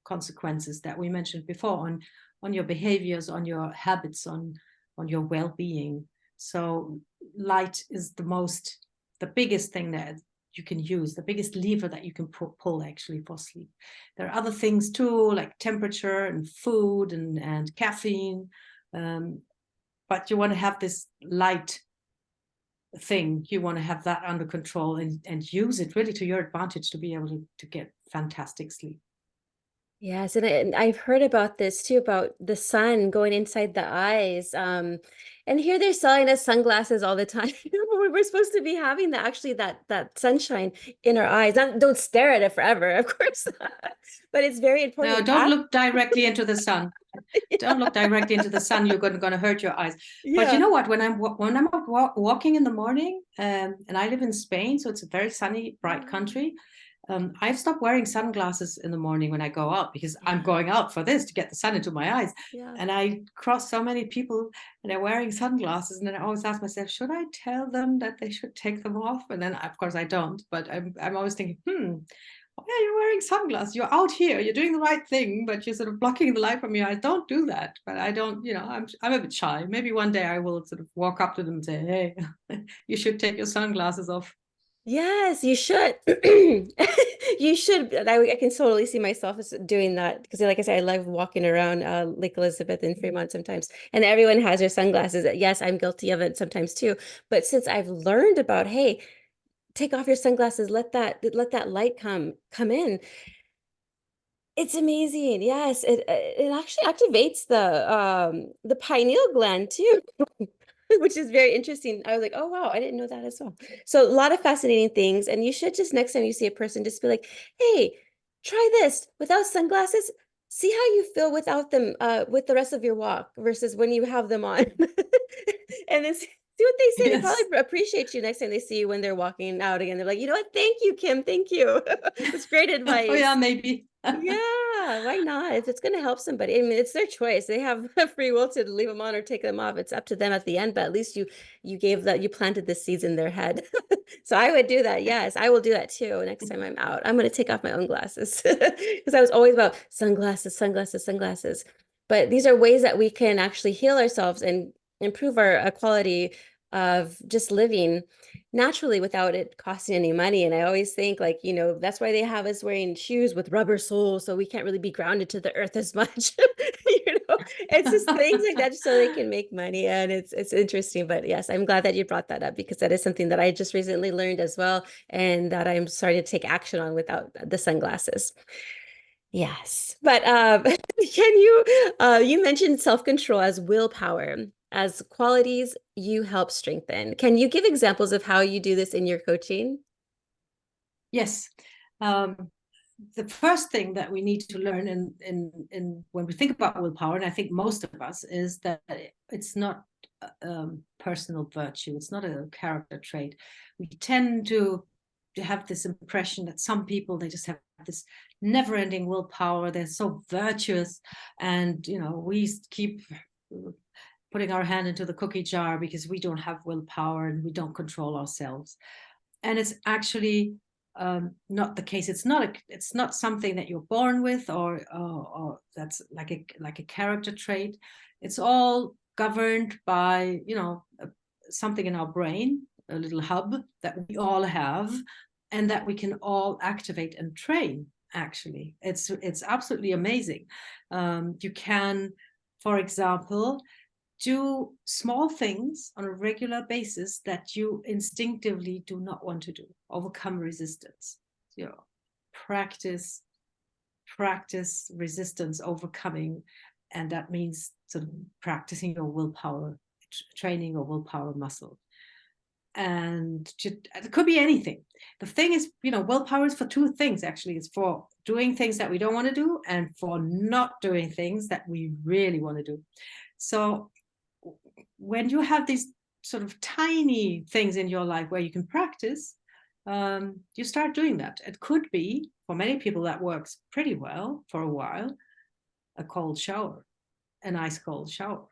consequences that we mentioned before on your behaviors, on your habits, on your well-being. So light is the biggest thing that you can use, the biggest lever that you can pull actually for sleep. There are other things too, like temperature and food and caffeine, but you want to have this light thing. You want to have that under control and use it really to your advantage to be able to get fantastic sleep. Yes, and I've heard about this too, about the sun going inside the eyes. And here they're selling us sunglasses all the time. We're supposed to be having that sunshine in our eyes. Not, don't stare at it forever, of course, but it's very No, important to don't have. look directly into the sun. Don't look directly into the sun. You're going to hurt your eyes. But you Yeah. know what? When I'm walking in the morning, and I live in Spain, so it's a very sunny, bright country. I've stopped wearing sunglasses in the morning when I go out, because I'm Yeah. going out for this, to get the sun into my eyes. Yeah. And I cross so many people and they're wearing sunglasses, and then I always ask myself, should I tell them that they should take them off? And then of course I don't, but I'm always thinking, why are you wearing sunglasses? You're out here, you're doing the right thing, but you're sort of blocking the light from your eyes. Don't do that. But I don't, I'm a bit shy. Maybe one day I will sort of walk up to them and say, hey, you should take your sunglasses off. Yes, you should. You should. I can totally see myself as doing that because, like I said, I love walking around Lake Elizabeth in Fremont sometimes, and everyone has their sunglasses. Yes, I'm guilty of it sometimes too. But since I've learned about, hey, take off your sunglasses, let that light come in. It's amazing. Yes, it actually activates the pineal gland too. Which is very interesting. I was like, oh wow, I didn't know that as well. So a lot of fascinating things. And you should just next time you see a person, just be like, hey, try this without sunglasses. See how you feel without them with the rest of your walk versus when you have them on. And then see what they say. They Yes. probably appreciate you next time they see you when they're walking out again. They're like, you know what? Thank you, Kim. Thank you. That's great Oh yeah, advice. maybe. Yeah, why not? If it's going to help somebody, I mean, it's their choice. They have free will to leave them on or take them off. It's up to them at the end, but at least you planted the seeds in their head. So I would do that. Yes, I will do that too. Next time I'm out, I'm going to take off my own glasses because I was always about sunglasses, sunglasses, sunglasses. But these are ways that we can actually heal ourselves and improve our quality of just living naturally without it costing any money. And I always think like, that's why they have us wearing shoes with rubber soles so we can't really be grounded to the earth as much. It's just things like that just so they can make money. And it's interesting. But yes, I'm glad that you brought that up because that is something that I just recently learned as well and that I'm starting to take action on without the sunglasses. Yes. But you mentioned self-control as willpower, as qualities you help strengthen. Can you give examples of how you do this in your coaching? Yes. The first thing that we need to learn in when we think about willpower, and I think most of us, is that it's not personal virtue. It's not a character trait. We tend to have this impression that some people, they just have this never-ending willpower. They're so virtuous, and we keep putting our hand into the cookie jar because we don't have willpower and we don't control ourselves. And it's actually not the case. It's not something that you're born with, or that's like a character trait. It's all governed by something in our brain, a little hub that we all have, and that we can all activate and train. Actually, it's absolutely amazing. You can, for example, do small things on a regular basis that you instinctively do not want to do. Overcome resistance. Practice resistance overcoming, and that means sort of practicing your willpower, training your willpower muscle. And it could be anything. The thing is, willpower is for two things, actually. It's for doing things that we don't want to do, and for not doing things that we really want to do. So when you have these sort of tiny things in your life where you can practice, you start doing that. It could be, for many people, that works pretty well for a while, a cold shower, an ice cold shower,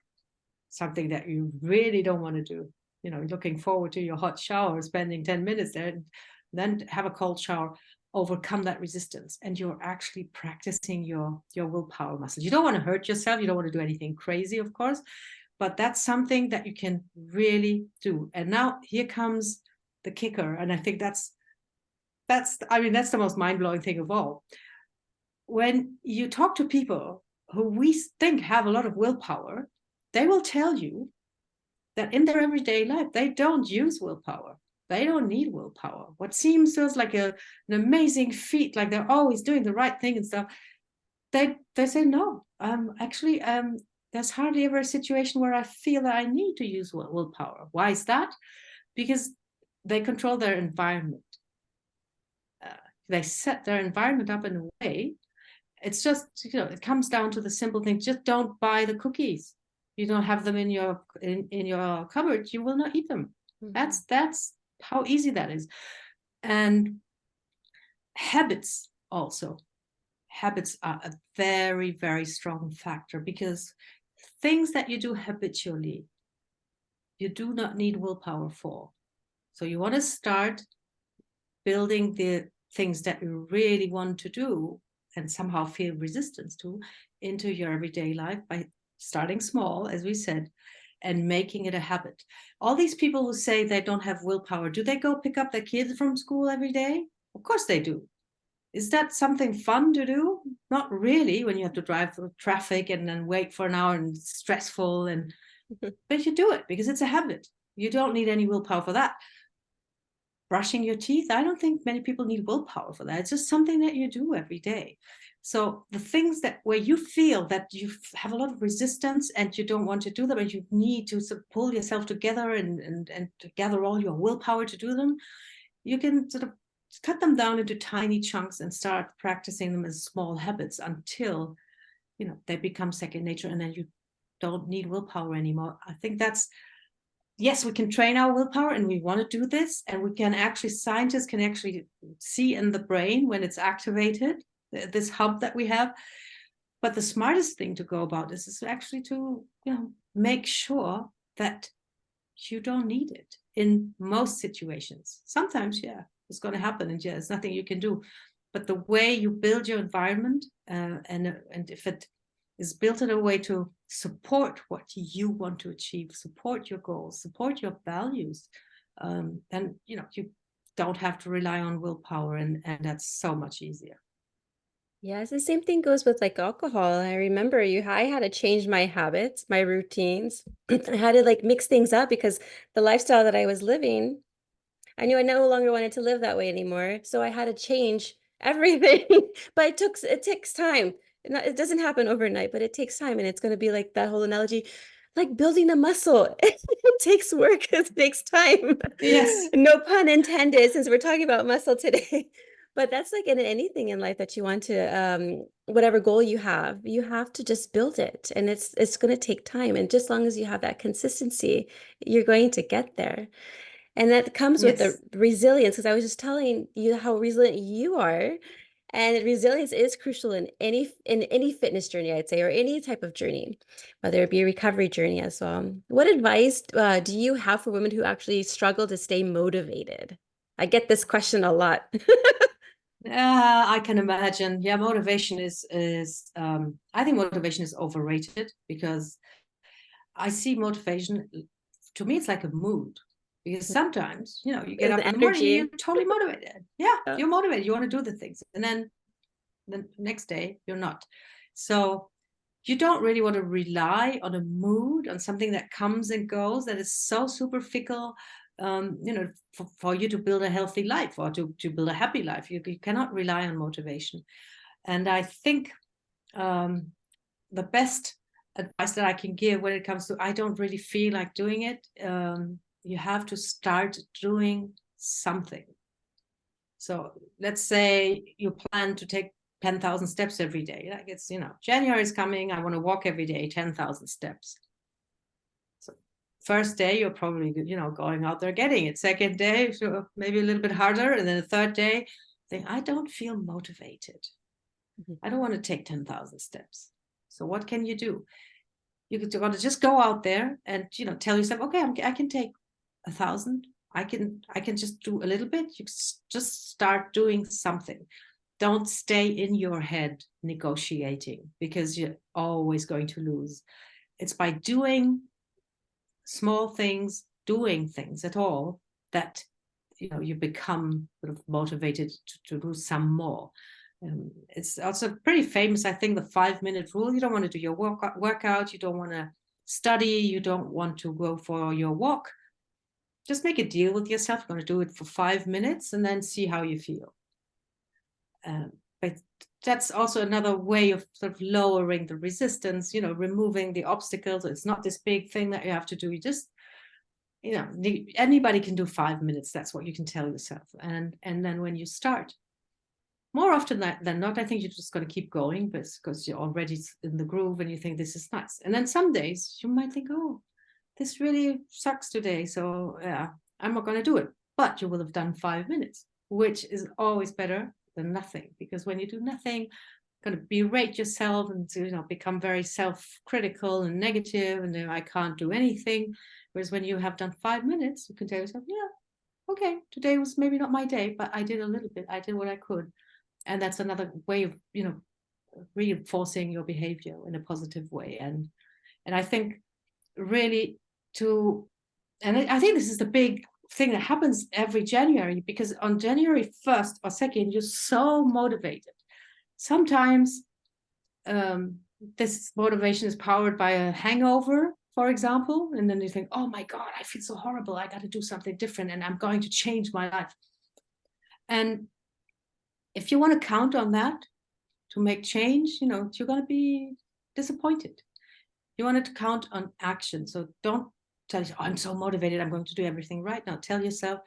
something that you really don't want to do. Looking forward to your hot shower, spending 10 minutes there, and then have a cold shower, overcome that resistance, and you're actually practicing your willpower muscle. You don't want to hurt yourself. You don't want to do anything crazy, of course, but that's something that you can really do. And now here comes the kicker, and I think that's the most mind-blowing thing of all. When you talk to people who we think have a lot of willpower, they will tell you that in their everyday life, they don't use willpower. They don't need willpower. What seems to us like an amazing feat, like they're always doing the right thing and stuff, they say, no, actually, there's hardly ever a situation where I feel that I need to use willpower. Why is that? Because they control their environment. They set their environment up in a way. It's just, it comes down to the simple thing. Just don't buy the cookies. You don't have them in your cupboard, you will not eat them. Mm-hmm. That's how easy that is. And habits also. Habits are a very, very strong factor, because things that you do habitually, you do not need willpower for. So you want to start building the things that you really want to do and somehow feel resistance to into your everyday life by starting small, as we said, and making it a habit. All these people who say they don't have willpower, do they go pick up their kids from school every day? Of course they do. Is that something fun to do? Not really, when you have to drive through traffic and then wait for an hour and it's stressful. But you do it because it's a habit. You don't need any willpower for that. Brushing your teeth, I don't think many people need willpower for that. It's just something that you do every day. So the things where you feel that you have a lot of resistance and you don't want to do them, and you need to sort of pull yourself together and to gather all your willpower to do them, you can sort of cut them down into tiny chunks and start practicing them as small habits until they become second nature, and then you don't need willpower anymore. I think yes, we can train our willpower, and we want to do this, and scientists can actually see in the brain when it's activated, this hub that we have. But the smartest thing to go about this is actually to make sure that you don't need it in most situations. Sometimes, it's going to happen, and there's nothing you can do. But the way you build your environment, and if it is built in a way to support what you want to achieve, support your goals, support your values, then you don't have to rely on willpower, and that's so much easier. Yes, the same thing goes with like alcohol. I remember I had to change my habits, my routines. I had to like mix things up because the lifestyle that I was living, I knew I no longer wanted to live that way anymore. So I had to change everything. But it takes time. It doesn't happen overnight, but it takes time. And it's going to be like that whole analogy, like building a muscle. It takes work. It takes time. Yes. No pun intended, since we're talking about muscle today. But that's like in anything in life that you want to, whatever goal you have to just build it. And it's going to take time. And just as long as you have that consistency, you're going to get there. And that comes with the resilience, because I was just telling you how resilient you are. And resilience is crucial in any fitness journey, I'd say, or any type of journey, whether it be a recovery journey as well. What advice do you have for women who actually struggle to stay motivated? I get this question a lot. I can imagine. Yeah, motivation is I think motivation is overrated, because I see motivation, to me, it's like a mood. Because sometimes, you get An up in the morning and you're energy. totally motivated. Yeah, Yeah. you're motivated. You want to do the things. And then the next day, you're not. So you don't really want to rely on a mood, on something that comes and goes, that is so super fickle. For you to build a healthy life, or to build a happy life, you cannot rely on motivation. And I think the best advice that I can give when it comes to, I don't really feel like doing it, you have to start doing something. So let's say you plan to take 10,000 steps every day. Like, it's, January is coming, I want to walk every day 10,000 steps. So first day, you're probably, going out there getting it. Second day, so maybe a little bit harder. And then the third day, think, I don't feel motivated. I don't want to take 10,000 steps. So what can you do? You're going to just go out there and, tell yourself, okay, I can take 1,000. I can just do a little bit. You just start doing something. Don't stay in your head negotiating, because you're always going to lose. It's by doing small things, doing things at all, that you become sort of motivated to do some more. It's also pretty famous, I think, the 5-minute rule. You don't want to do your workout, you don't want to study, you don't want to go for your walk. Just make a deal with yourself. You're going to do it for 5 minutes and then see how you feel. But that's also another way of sort of lowering the resistance, removing the obstacles. It's not this big thing that you have to do. You just, anybody can do 5 minutes. That's what you can tell yourself. And then when you start, more often than not, I think you're just going to keep going, but because you're already in the groove and you think this is nice. And then some days you might think, oh, this really sucks today. So yeah, I'm not going to do it. But you will have done 5 minutes, which is always better than nothing. Because when you do nothing, you're going to berate yourself and become very self-critical and negative, and I can't do anything. Whereas when you have done 5 minutes, you can tell yourself, yeah, okay, today was maybe not my day, but I did a little bit. I did what I could. And that's another way of, reinforcing your behavior in a positive way. And I think really I think this is the big thing that happens every January, because on January 1st or 2nd, you're so motivated. Sometimes this motivation is powered by a hangover, for example, and then you think, oh my God, I feel so horrible. I got to do something different and I'm going to change my life. And if you want to count on that to make change, you're going to be disappointed. You want to count on action. So don't tell yourself, oh, I'm so motivated, I'm going to do everything right now. Tell yourself,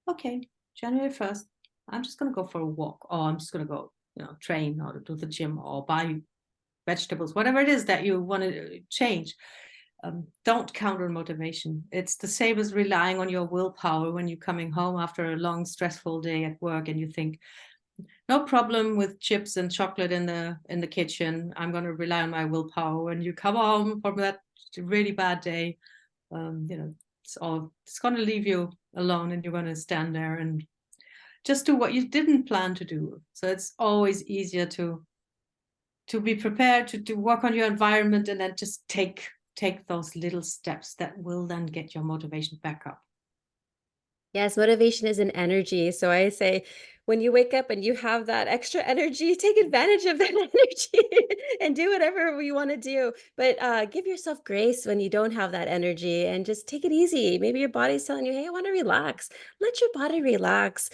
okay, January 1st, I'm just going to go for a walk, or I'm just going to go, train, or do the gym, or buy vegetables, whatever it is that you want to change. Don't count on motivation. It's the same as relying on your willpower when you're coming home after a long, stressful day at work and you think, no problem with chips and chocolate in the kitchen. I'm going to rely on my willpower. When you come home from that really bad day, it's going to leave you alone, and you're going to stand there and just do what you didn't plan to do. So it's always easier to be prepared to work on your environment, and then just take those little steps that will then get your motivation back up. Yes, motivation is an energy. So I say, when you wake up and you have that extra energy, take advantage of that energy and do whatever you want to do. But give yourself grace when you don't have that energy, and just take it easy. Maybe your body's telling you, hey, I want to relax. Let your body relax.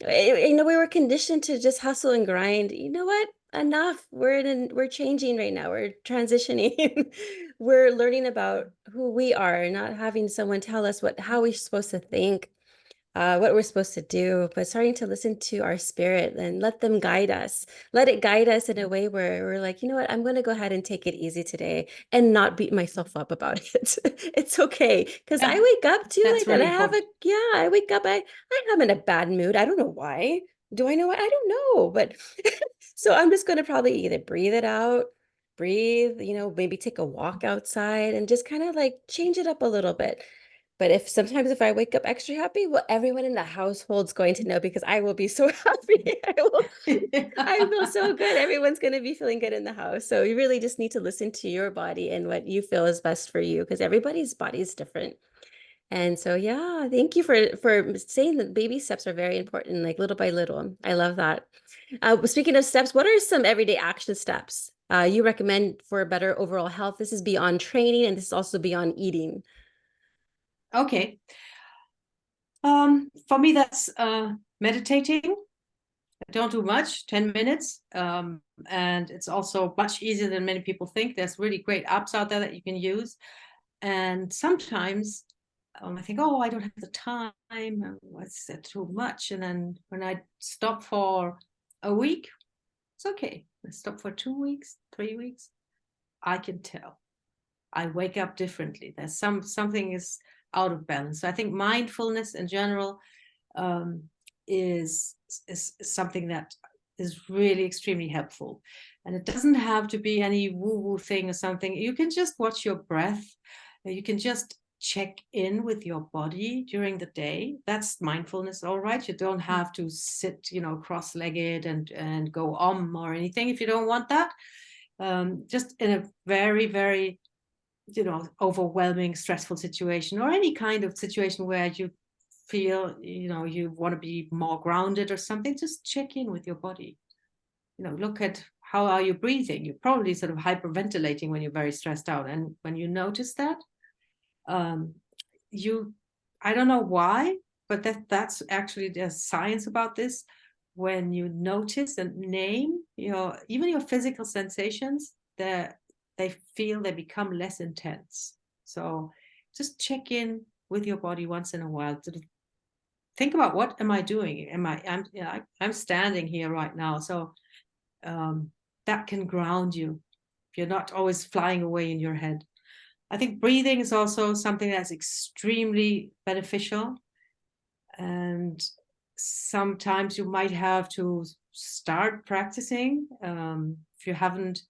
We were conditioned to just hustle and grind. You know what? Enough. We're changing right now. We're transitioning. We're learning about who we are, not having someone tell us how we're supposed to think, what we're supposed to do, but starting to listen to our spirit and let them guide us. Let it guide us in a way where we're like, you know what, I'm going to go ahead and take it easy today and not beat myself up about it. It's okay. Because I Yeah, wake up too that's like that. really important. I wake up, I'm in a bad mood. I don't know why. Do I know why? I don't know, but So I'm just going to probably either breathe it out, breathe, maybe take a walk outside and just kind of like change it up a little bit. But if I wake up extra happy, well, everyone in the household's going to know because I will be so happy. I feel so good. Everyone's going to be feeling good in the house. So you really just need to listen to your body and what you feel is best for you because everybody's body is different. And so, yeah, thank you for saying that baby steps are very important, like little by little. I love that. Speaking of steps, what are some everyday action steps you recommend for better overall health? This is beyond training, and this is also beyond eating. Okay. For me, that's meditating. I don't do much, 10 minutes. And it's also much easier than many people think. There's really great apps out there that you can use. And sometimes I think, oh, I don't have the time. It's too much. And then when I stop for a week, it's okay. I stop for 2 weeks, 3 weeks. I can tell. I wake up differently. There's something is out of balance. So I think mindfulness in general um, is something that is really extremely helpful. And it doesn't have to be any woo-woo thing or something. You can just watch your breath. You can just check in with your body during the day. That's mindfulness, all right. You don't have to sit, cross-legged and go or anything if you don't want that. Just in a very, very overwhelming, stressful situation, or any kind of situation where you feel you want to be more grounded or something, just check in with your body. Look at how are you breathing. You're probably sort of hyperventilating when you're very stressed out, and when you notice that, you I don't know why, but that's actually, there's science about this. When you notice and name even your physical sensations, they become less intense. So just check in with your body once in a while to think about, what am I doing? I'm standing here right now. So that can ground you. You're not always flying away in your head. I think breathing is also something that's extremely beneficial. And sometimes you might have to start practicing. If you haven't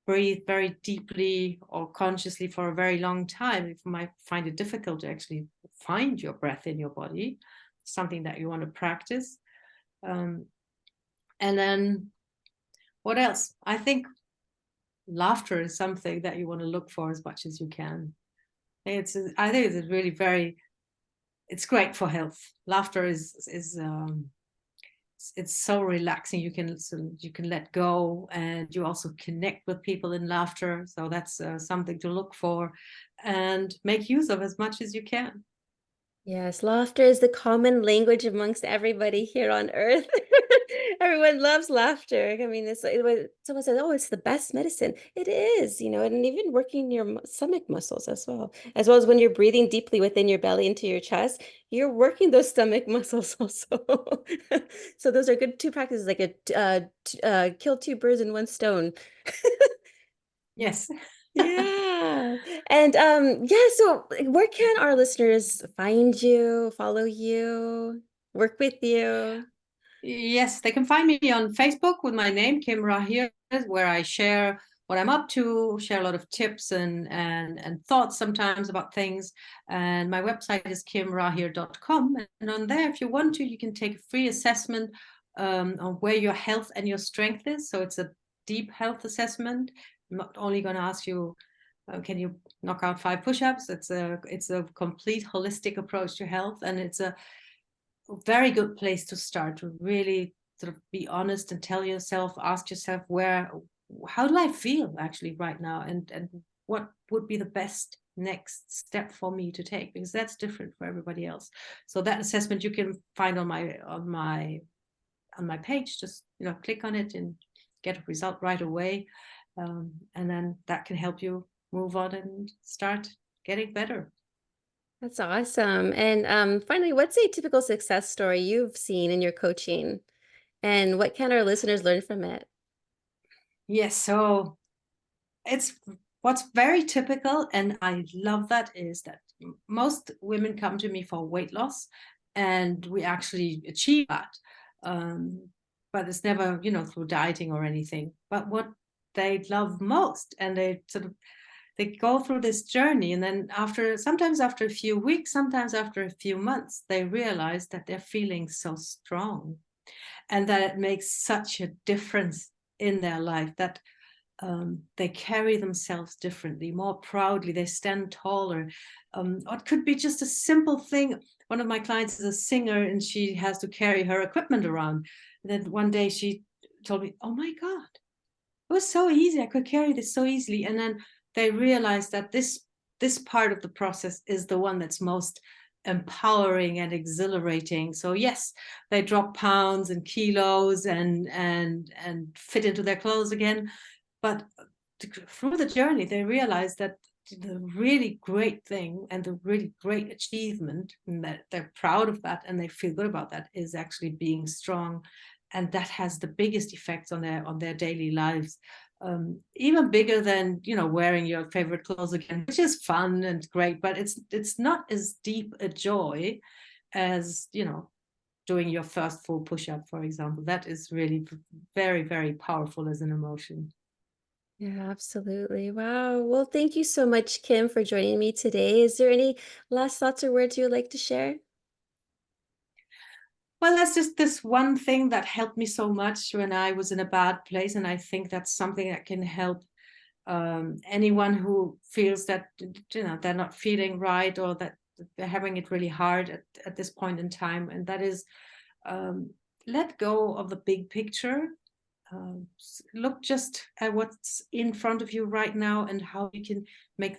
breathed very deeply or consciously for a very long time, you might find it difficult to actually find your breath in your body, something that you want to practice. And then what else? I think laughter is something that you want to look for as much as you can. I think it's great for health. Laughter is it's so relaxing. You can let go, and you also connect with people in laughter. So that's something to look for and make use of as much as you can. Yes, laughter is the common language amongst everybody here on earth. Everyone loves laughter. I mean, someone says, "Oh, it's the best medicine." It is, and even working your stomach muscles as well as when you're breathing deeply within your belly into your chest, you're working those stomach muscles also. So those are good two practices, like kill two birds in one stone. Yes. Yeah. And yeah, so where can our listeners find you, follow you, work with you? Yes, they can find me on Facebook with my name, Kim Rahir, where I share what I'm up to, share a lot of tips and thoughts sometimes about things. And my website is kimrahir.com. And on there, if you want to, you can take a free assessment on where your health and your strength is. So it's a deep health assessment. I'm not only going to ask you, can you knock out 5 push-ups? It's a complete holistic approach to health, and it's a very good place to start, to really sort of be honest and ask yourself, how do I feel actually right now, and what would be the best next step for me to take, because that's different for everybody else. So that assessment you can find on my page. Just click on it and get a result right away, and then that can help you move on and start getting better. That's awesome. And finally, what's a typical success story you've seen in your coaching? And what can our listeners learn from it? Yes, so it's what's very typical, and I love that, is that most women come to me for weight loss, and we actually achieve that. but it's never, through dieting or anything. But what they love most, and they go through this journey, and then sometimes after a few weeks, sometimes after a few months, they realize that they're feeling so strong, and that it makes such a difference in their life, that they carry themselves differently, more proudly, they stand taller. Or it could be just a simple thing. One of my clients is a singer, and she has to carry her equipment around. And then one day she told me, "Oh my God, it was so easy. I could carry this so easily." And then they realized that this part of the process is the one that's most empowering and exhilarating. So yes, they drop pounds and kilos and fit into their clothes again, but through the journey they realize that the really great thing and the really great achievement, and that they're proud of that and they feel good about that, is actually being strong. And that has the biggest effects on their daily lives, even bigger than wearing your favorite clothes again, which is fun and great, but it's not as deep a joy as doing your first full push-up, for example. That is really very, very powerful as an emotion. Yeah, absolutely. Wow. Well, thank you so much, Kim, for joining me today. Is there any last thoughts or words you would like to share? Well, that's just this one thing that helped me so much when I was in a bad place. And I think that's something that can help anyone who feels that they're not feeling right, or that they're having it really hard at this point in time. And that is, um, let go of the big picture. Look just at what's in front of you right now, and how you can make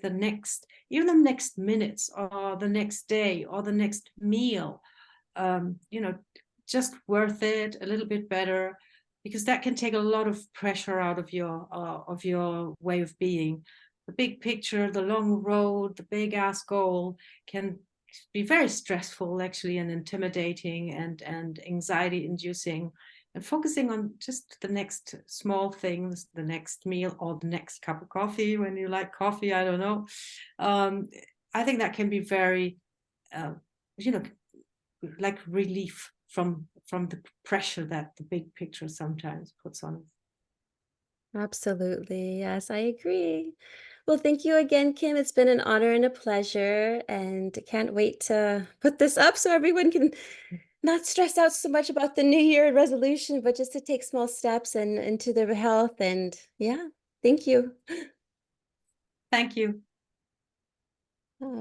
even the next minutes, or the next day, or the next meal, um, you know, just worth it, a little bit better, because that can take a lot of pressure out of your way of being. The big picture, the long road, the big ass goal can be very stressful, actually, and intimidating, and anxiety inducing. And focusing on just the next small things, the next meal, or the next cup of coffee when you like coffee, I don't know. Um, I think that can be very, uh, you know, like relief from the pressure that the big picture sometimes puts on us. Absolutely. Yes, I agree. Well, thank you again, Kim. It's been an honor and a pleasure, and can't wait to put this up so everyone can not stress out so much about the New Year resolution, but just to take small steps and into their health. And yeah, thank you. Thank you.